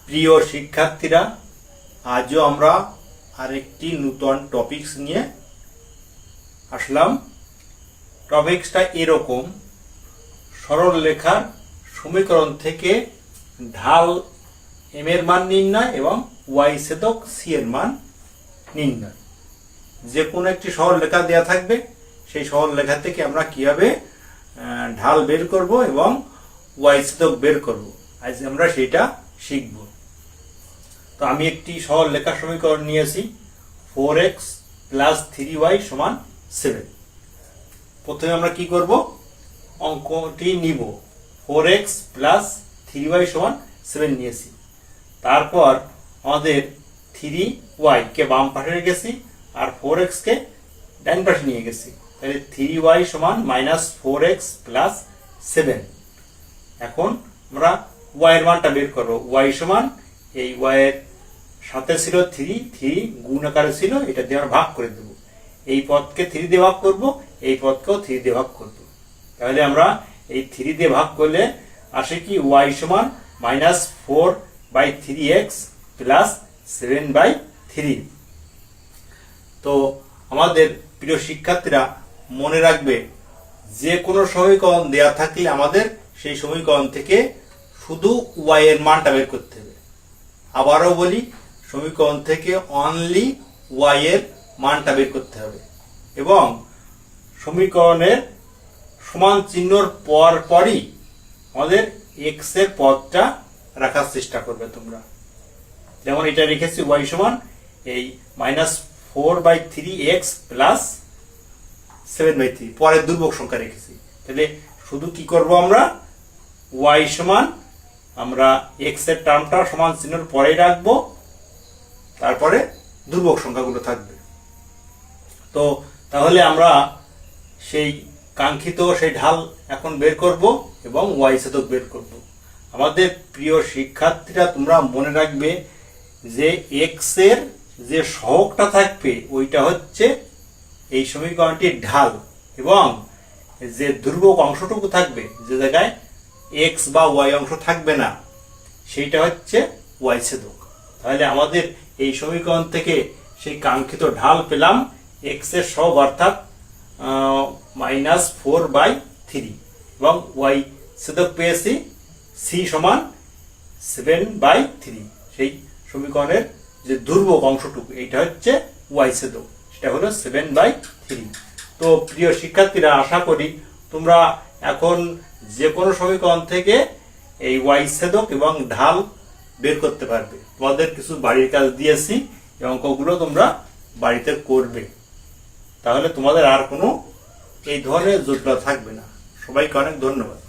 প্রিয় শিক্ষার্থীরা, আজও আমরা আরেকটি নতুন টপিকস নিয়ে আসলাম। টপিকসটা এরকম: সরল রেখার সমীকরণ থেকে ঢাল এম এর মান নির্ণয় এবং ওয়াই ছেদক সি এর মান নির্ণয়। যে কোনো একটি সরল রেখা দেওয়া থাকবে, সেই সরল রেখা থেকে আমরা কিভাবে ঢাল বের করব এবং ওয়াই ছেদক বের করব, আজ আমরা সেটা শিখব। তো আমি একটি সরল রেখার সমীকরণ নিয়েছি, 4x + 3y = 7। প্রথমে আমরা কি করব, অঙ্কটি নিব। 4x + 3y = 7 নিয়েছি। তারপর আমাদের 3y কে বাম পাশে রেখেছি আর 4x কে ডান পাশে নিয়ে গেছি। তাহলে 3y = -4x + 7। এখন আমরা y এর মানটা বের করব। y সমান এই y এর সাথে ছিল 3 গুণ আকারে ছিল, এটা দিয়ে আমরা ভাগ করে দেব। এই পদকে 3 দিয়ে ভাগ করব, এই পদকেও 3 দিয়ে ভাগ করব। তাহলে আমরা এই 3 দিয়ে ভাগ করলে আসে কি, y সমান -4/3x + 7/3। তো আমাদের প্রিয় শিক্ষার্থীরা মনে রাখবে, যে কোনো সমীকরণ দেয়া থাকলে আমাদের সেই সমীকরণ থেকে শুধু y এর মানটা বের করতে হবে। আবারও বলি, সমীকরণ থেকে অনলি y এর মানটা বের করতে হবে এবং সমীকরণের সমান চিহ্নর পরই আমাদের x এর পদটা রাখার চেষ্টা করবে তোমরা। যেমন এটা রেখেছি y সমান এই -4/3x + 7/3, পরের দুর্বক সংখ্যা রেখেছি। তাহলে শুধু কি করব, আমরা y সমান আমরা x এর টার্মটা সমান চিহ্নের পরেই রাখবো, তারপরে দুর্বক সংখ্যাগুলো থাকবে। তো তাহলে আমরা সেই কাঙ্ক্ষিত সেই ঢাল এখন বের করব এবং ওয়াই ছেদক বের করব। আমাদের প্রিয় শিক্ষার্থীরা, তোমরা মনে রাখবে যে x এর যে সহগটা থাকবে ওইটা হচ্ছে এই সমীকরণটির ঢাল, এবং যে ধ্রুবক অংশটুকু থাকবে, যে জায়গায় x বা y অংশ থাকবে না, সেইটা হচ্ছে ওয়াই ছেদক। তাহলে আমাদের এই সমীকরণ থেকে সেই কাঙ্ক্ষিত ঢাল পেলাম x এর সহগ অর্থাৎ -4/3 এবং y ছেদক পেয়েছি c সমান 7/3। সেই সমীকরণের যে ধ্রুবক অংশটুকু, এইটা হচ্ছে ওয়াই ছেদক, সেটা হলো 7/3। তো প্রিয় শিক্ষার্থীরা, আশা করি তোমরা এখন যে কোনো সমীকরণ থেকে এই ওয়াই ছেদক এবং ঢাল বের করতে পারবে। তোমাদের কিছু বাড়ির কাজ দিয়েছি, এই অঙ্কগুলো তোমরা বাড়িতে করবে, তাহলে তোমাদের আর কোনো এই ধরনের জটিলতা থাকবে না। সবাইকে অনেক ধন্যবাদ।